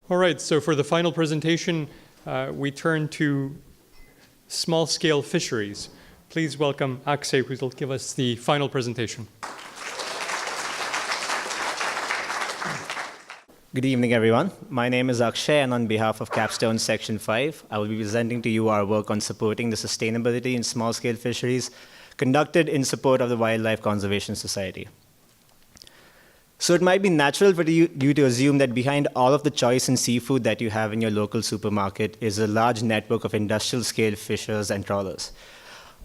All right, so for the final presentation, we turn to small-scale fisheries. Please welcome Aksheya, who will give us the final presentation. Good evening, everyone. My name is Aksheya, and on behalf of Capstone Section 5, I will be presenting to you our work on supporting the sustainability in small-scale fisheries conducted in support of the Wildlife Conservation Society. So it might be natural for you to assume that behind all of the choice in seafood that you have in your local supermarket is a large network of industrial-scale fishers and trawlers.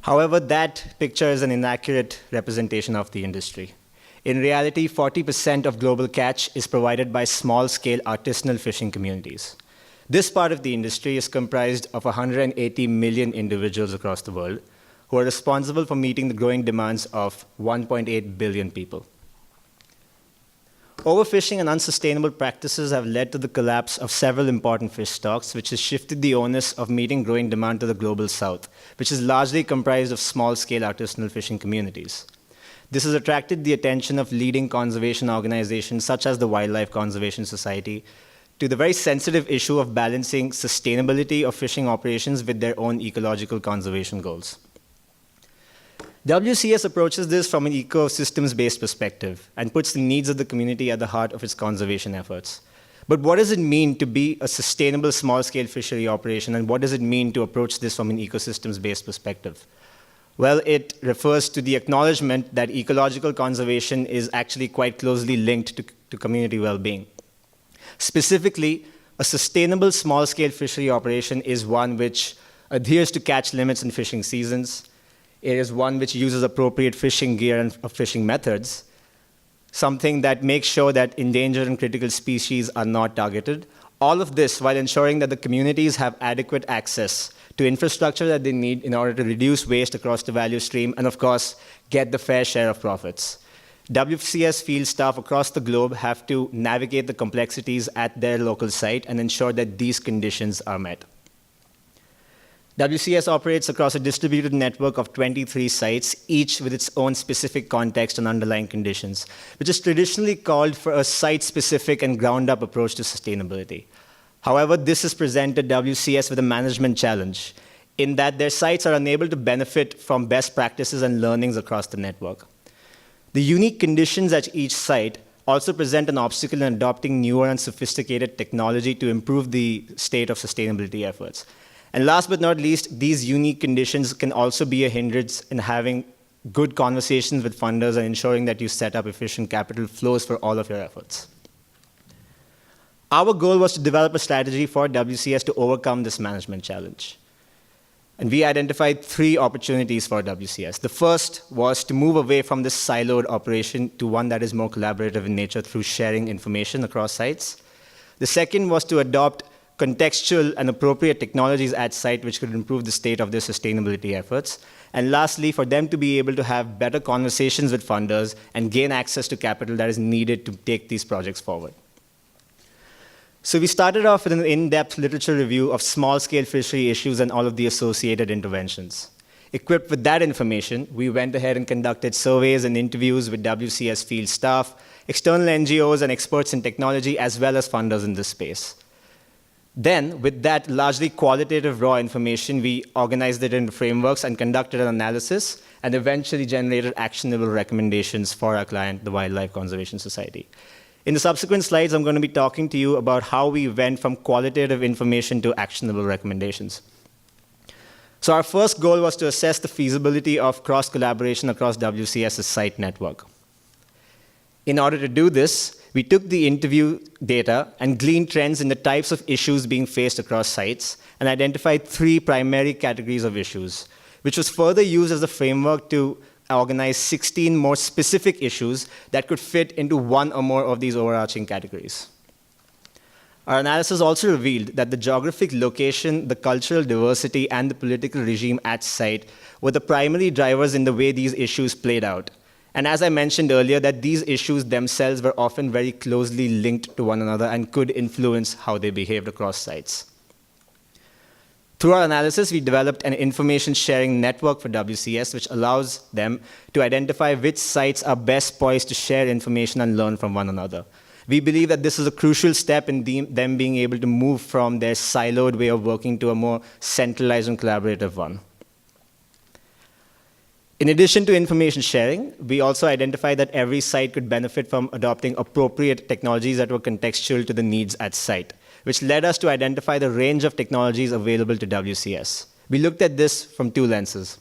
However, that picture is an inaccurate representation of the industry. In reality, 40% of global catch is provided by small-scale artisanal fishing communities. This part of the industry is comprised of 180 million individuals across the world who are responsible for meeting the growing demands of 1.8 billion people. Overfishing and unsustainable practices have led to the collapse of several important fish stocks, which has shifted the onus of meeting growing demand to the global south, which is largely comprised of small-scale artisanal fishing communities. This has attracted the attention of leading conservation organizations such as the Wildlife Conservation Society to the very sensitive issue of balancing sustainability of fishing operations with their own ecological conservation goals. WCS approaches this from an ecosystems-based perspective and puts the needs of the community at the heart of its conservation efforts. But what does it mean to be a sustainable small-scale fishery operation, and what does it mean to approach this from an ecosystems-based perspective? Well, it refers to the acknowledgement that ecological conservation is actually quite closely linked to community well-being. Specifically, a sustainable small-scale fishery operation is one which adheres to catch limits and fishing seasons. It is one which uses appropriate fishing gear and fishing methods, something that makes sure that endangered and critical species are not targeted. All of this while ensuring that the communities have adequate access to infrastructure that they need in order to reduce waste across the value stream and, of course, get the fair share of profits. WCS field staff across the globe have to navigate the complexities at their local site and ensure that these conditions are met. WCS operates across a distributed network of 23 sites, each with its own specific context and underlying conditions, which is traditionally called for a site-specific and ground-up approach to sustainability. However, this has presented WCS with a management challenge, in that their sites are unable to benefit from best practices and learnings across the network. The unique conditions at each site also present an obstacle in adopting newer and sophisticated technology to improve the state of sustainability efforts. And last but not least, these unique conditions can also be a hindrance in having good conversations with funders and ensuring that you set up efficient capital flows for all of your efforts. Our goal was to develop a strategy for WCS to overcome this management challenge. And we identified 3 opportunities for WCS. The first was to move away from this siloed operation to one that is more collaborative in nature through sharing information across sites. The second was to adopt contextual and appropriate technologies at site which could improve the state of their sustainability efforts. And lastly, for them to be able to have better conversations with funders and gain access to capital that is needed to take these projects forward. So we started off with an in-depth literature review of small-scale fishery issues and all of the associated interventions. Equipped with that information, we went ahead and conducted surveys and interviews with WCS field staff, external NGOs and experts in technology, as well as funders in this space. Then, with that largely qualitative raw information, we organized it into frameworks and conducted an analysis and eventually generated actionable recommendations for our client, the Wildlife Conservation Society. In the subsequent slides, I'm going to be talking to you about how we went from qualitative information to actionable recommendations. So our first goal was to assess the feasibility of cross-collaboration across WCS's site network. In order to do this, we took the interview data and gleaned trends in the types of issues being faced across sites and identified 3 primary categories of issues, which was further used as a framework to organize 16 more specific issues that could fit into one or more of these overarching categories. Our analysis also revealed that the geographic location, the cultural diversity, and the political regime at site were the primary drivers in the way these issues played out. And as I mentioned earlier, that these issues themselves were often very closely linked to one another and could influence how they behaved across sites. Through our analysis, we developed an information sharing network for WCS, which allows them to identify which sites are best poised to share information and learn from one another. We believe that this is a crucial step in them being able to move from their siloed way of working to a more centralized and collaborative one. In addition to information sharing, we also identified that every site could benefit from adopting appropriate technologies that were contextual to the needs at site, which led us to identify the range of technologies available to WCS. We looked at this from two lenses.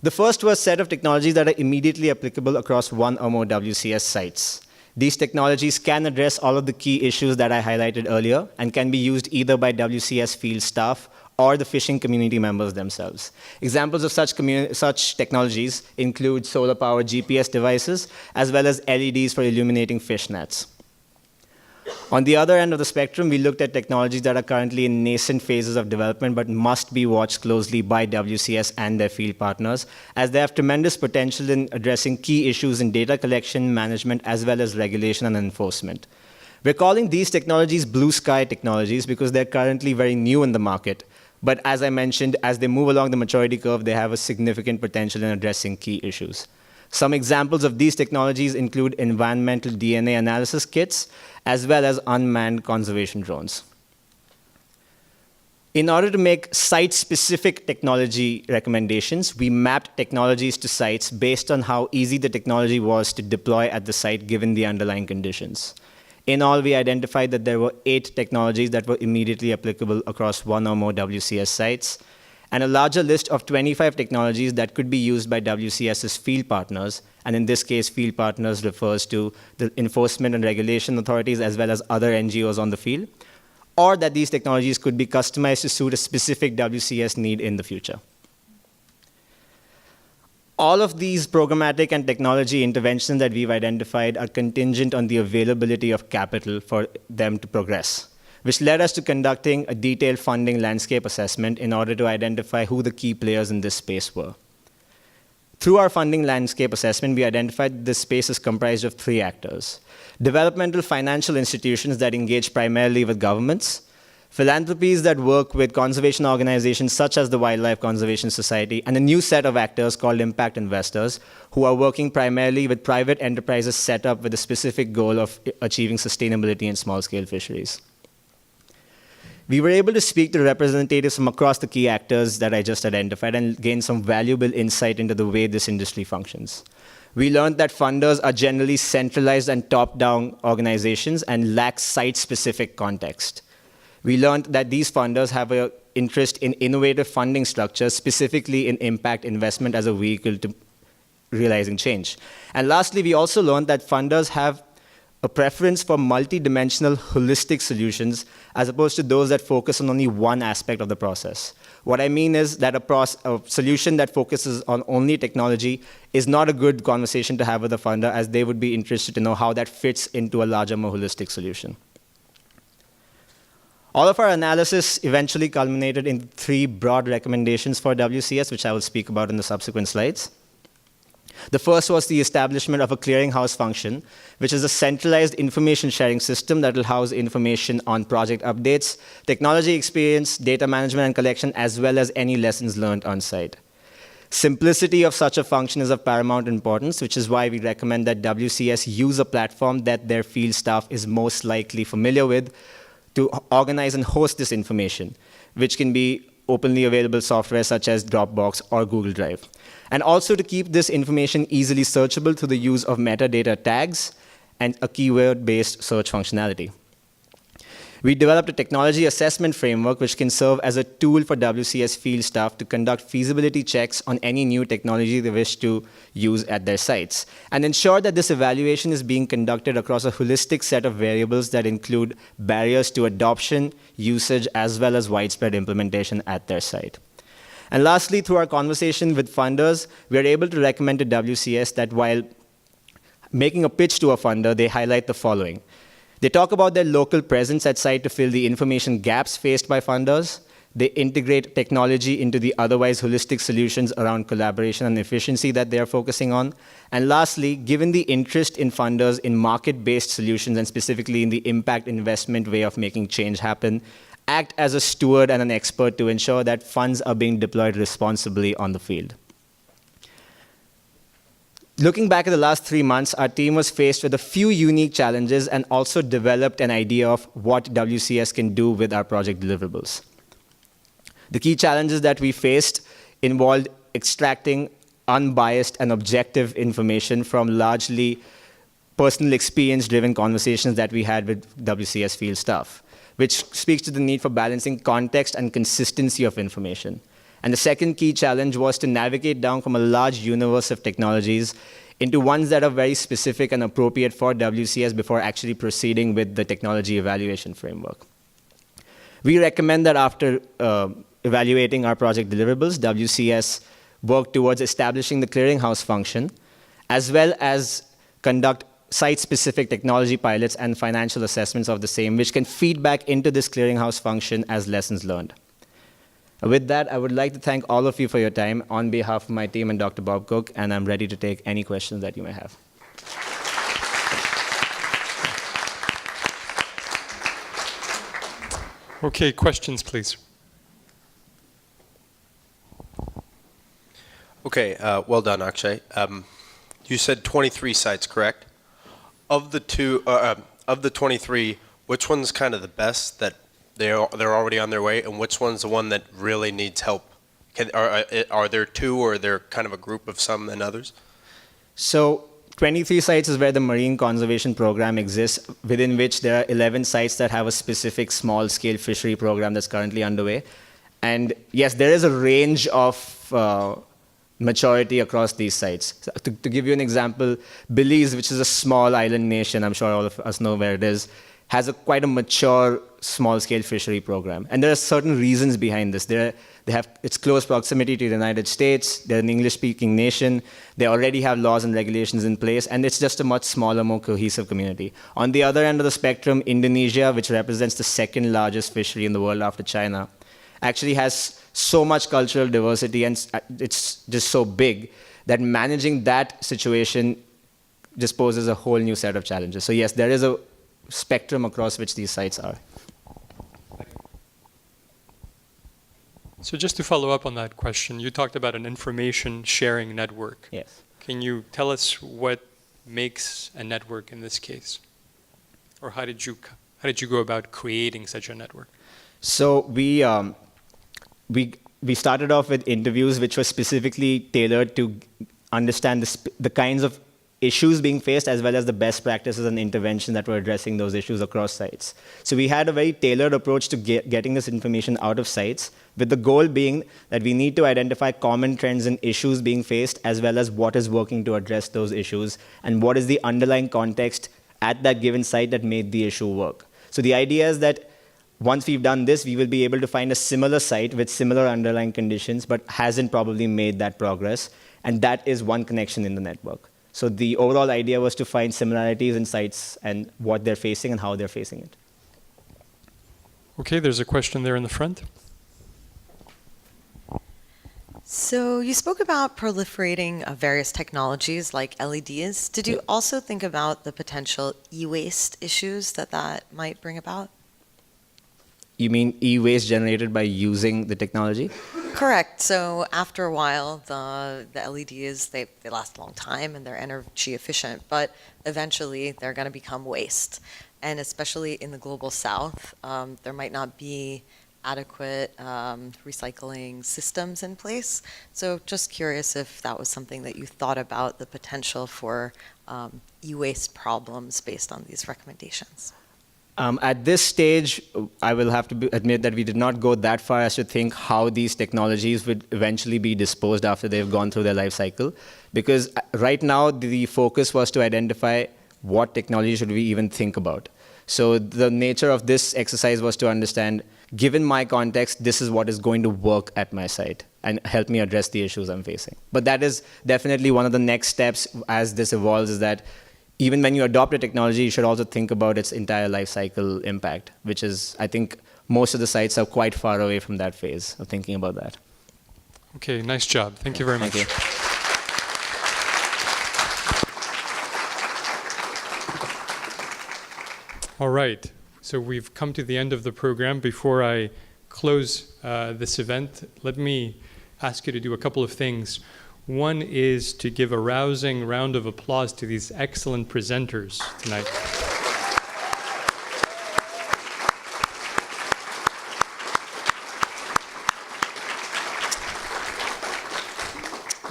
The first was a set of technologies that are immediately applicable across one or more WCS sites. These technologies can address all of the key issues that I highlighted earlier and can be used either by WCS field staff or the fishing community members themselves. Examples of such technologies include solar-powered GPS devices, as well as LEDs for illuminating fish nets. On the other end of the spectrum, we looked at technologies that are currently in nascent phases of development but must be watched closely by WCS and their field partners, as they have tremendous potential in addressing key issues in data collection, management, as well as regulation and enforcement. We're calling these technologies blue sky technologies because they're currently very new in the market. But as I mentioned, as they move along the maturity curve, they have a significant potential in addressing key issues. Some examples of these technologies include environmental DNA analysis kits, as well as unmanned conservation drones. In order to make site-specific technology recommendations, we mapped technologies to sites based on how easy the technology was to deploy at the site given the underlying conditions. In all, we identified that there were 8 technologies that were immediately applicable across one or more WCS sites, and a larger list of 25 technologies that could be used by WCS's field partners, and in this case, field partners refers to the enforcement and regulation authorities as well as other NGOs on the field, or that these technologies could be customized to suit a specific WCS need in the future. All of these programmatic and technology interventions that we've identified are contingent on the availability of capital for them to progress, which led us to conducting a detailed funding landscape assessment in order to identify who the key players in this space were. Through our funding landscape assessment, we identified this space is comprised of 3 actors: developmental financial institutions that engage primarily with governments, philanthropies that work with conservation organizations such as the Wildlife Conservation Society, and a new set of actors called impact investors who are working primarily with private enterprises set up with a specific goal of achieving sustainability in small-scale fisheries. We were able to speak to representatives from across the key actors that I just identified and gain some valuable insight into the way this industry functions. We learned that funders are generally centralized and top-down organizations and lack site-specific context. We learned that these funders have an interest in innovative funding structures, specifically in impact investment as a vehicle to realizing change. And lastly, we also learned that funders have a preference for multidimensional, holistic solutions as opposed to those that focus on only one aspect of the process. What I mean is that a solution that focuses on only technology is not a good conversation to have with a funder, as they would be interested to know how that fits into a larger, more holistic solution. All of our analysis eventually culminated in 3 broad recommendations for WCS, which I will speak about in the subsequent slides. The first was the establishment of a clearinghouse function, which is a centralized information sharing system that will house information on project updates, technology experience, data management and collection, as well as any lessons learned on site. Simplicity of such a function is of paramount importance, which is why we recommend that WCS use a platform that their field staff is most likely familiar with to organize and host this information, which can be openly available software such as Dropbox or Google Drive. And also to keep this information easily searchable through the use of metadata tags and a keyword-based search functionality. We developed a technology assessment framework which can serve as a tool for WCS field staff to conduct feasibility checks on any new technology they wish to use at their sites, and ensure that this evaluation is being conducted across a holistic set of variables that include barriers to adoption, usage, as well as widespread implementation at their site. And lastly, through our conversation with funders, we are able to recommend to WCS that while making a pitch to a funder, they highlight the following. They talk about their local presence at site to fill the information gaps faced by funders. They integrate technology into the otherwise holistic solutions around collaboration and efficiency that they are focusing on. And lastly, given the interest in funders in market-based solutions and specifically in the impact investment way of making change happen, act as a steward and an expert to ensure that funds are being deployed responsibly on the field. Looking back at the last 3 months, our team was faced with a few unique challenges and also developed an idea of what WCS can do with our project deliverables. The key challenges that we faced involved extracting unbiased and objective information from largely personal experience-driven conversations that we had with WCS field staff, which speaks to the need for balancing context and consistency of information. And the second key challenge was to navigate down from a large universe of technologies into ones that are very specific and appropriate for WCS before actually proceeding with the technology evaluation framework. We recommend that after evaluating our project deliverables, WCS work towards establishing the clearinghouse function, as well as conduct site-specific technology pilots and financial assessments of the same, which can feed back into this clearinghouse function as lessons learned. With that, I would like to thank all of you for your time on behalf of my team and Dr. Bob Cook, and I'm ready to take any questions that you may have. Okay, questions, please. Okay, well done, Akshay. You said 23 sites, correct? Of the 23, which one's kind of the best that they're already on their way, and which one's the one that really needs help? Are there two, or are there kind of a group of some and others? So 23 sites is where the Marine Conservation Program exists, within which there are 11 sites that have a specific small-scale fishery program that's currently underway. And yes, there is a range of maturity across these sites. So to give you an example, Belize, which is a small island nation, I'm sure all of us know where it is, has quite a mature small-scale fishery program. And there are certain reasons behind this. They have its close proximity to the United States, they're an English-speaking nation, they already have laws and regulations in place, and it's just a much smaller, more cohesive community. On the other end of the spectrum, Indonesia, which represents the second largest fishery in the world after China, actually has so much cultural diversity, and it's just so big that managing that situation just poses a whole new set of challenges. So yes, there is a spectrum across which these sites are. So just to follow up on that question, you talked about an information sharing network. Yes. Can you tell us what makes a network in this case? Or how did you go about creating such a network? So we started off with interviews which were specifically tailored to understand the kinds of issues being faced, as well as the best practices and interventions that were addressing those issues across sites. So we had a very tailored approach to getting this information out of sites, with the goal being that we need to identify common trends and issues being faced, as well as what is working to address those issues, and what is the underlying context at that given site that made the issue work. So the idea is that once we've done this, we will be able to find a similar site with similar underlying conditions, but hasn't probably made that progress, and that is one connection in the network. So the overall idea was to find similarities in sites and what they're facing and how they're facing it. Okay, there's a question there in the front. So you spoke about proliferating of various technologies like LEDs. Did you also think about the potential e-waste issues that might bring about? You mean e-waste generated by using the technology? Correct. So after a while, the LEDs, they last a long time and they're energy efficient, but eventually they're going to become waste. And especially in the global south, there might not be adequate recycling systems in place. So just curious if that was something that you thought about, the potential for e-waste problems based on these recommendations. At this stage, I will have to admit that we did not go that far as to think how these technologies would eventually be disposed after they've gone through their life cycle. Because right now, the focus was to identify what technology should we even think about. So the nature of this exercise was to understand, given my context, this is what is going to work at my site and help me address the issues I'm facing. But that is definitely one of the next steps as this evolves, is that even when you adopt a technology, you should also think about its entire life cycle impact, which is, I think, most of the sites are quite far away from that phase of thinking about that. Okay, nice job. Thank you very much. Thank you. All right, so we've come to the end of the program. Before I close this event, let me ask you to do a couple of things. One is to give a rousing round of applause to these excellent presenters tonight.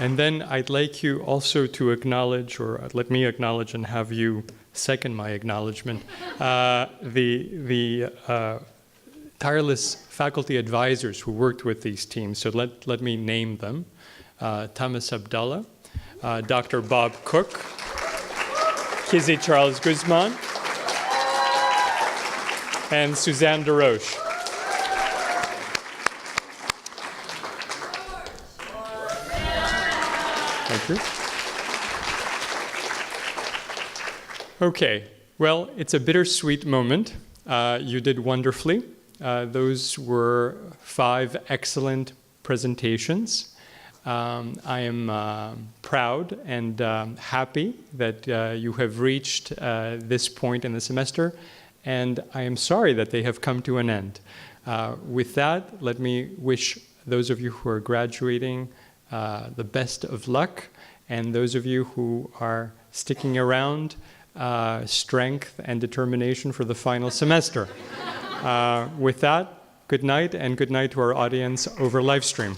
And then I'd like you also to acknowledge, or let me acknowledge and have you second my acknowledgement, the tireless faculty advisors who worked with these teams. So let me name them. Thomas Abdallah, Dr. Bob Cook, Kizzy Charles Guzman, and Suzanne DeRoche. Thank you. Okay, well, it's a bittersweet moment. You did wonderfully. Those were 5 excellent presentations. I am proud and happy that you have reached this point in the semester, and I am sorry that they have come to an end. With that, let me wish those of you who are graduating the best of luck, and those of you who are sticking around, strength and determination for the final semester. With that, good night, and good night to our audience over live stream.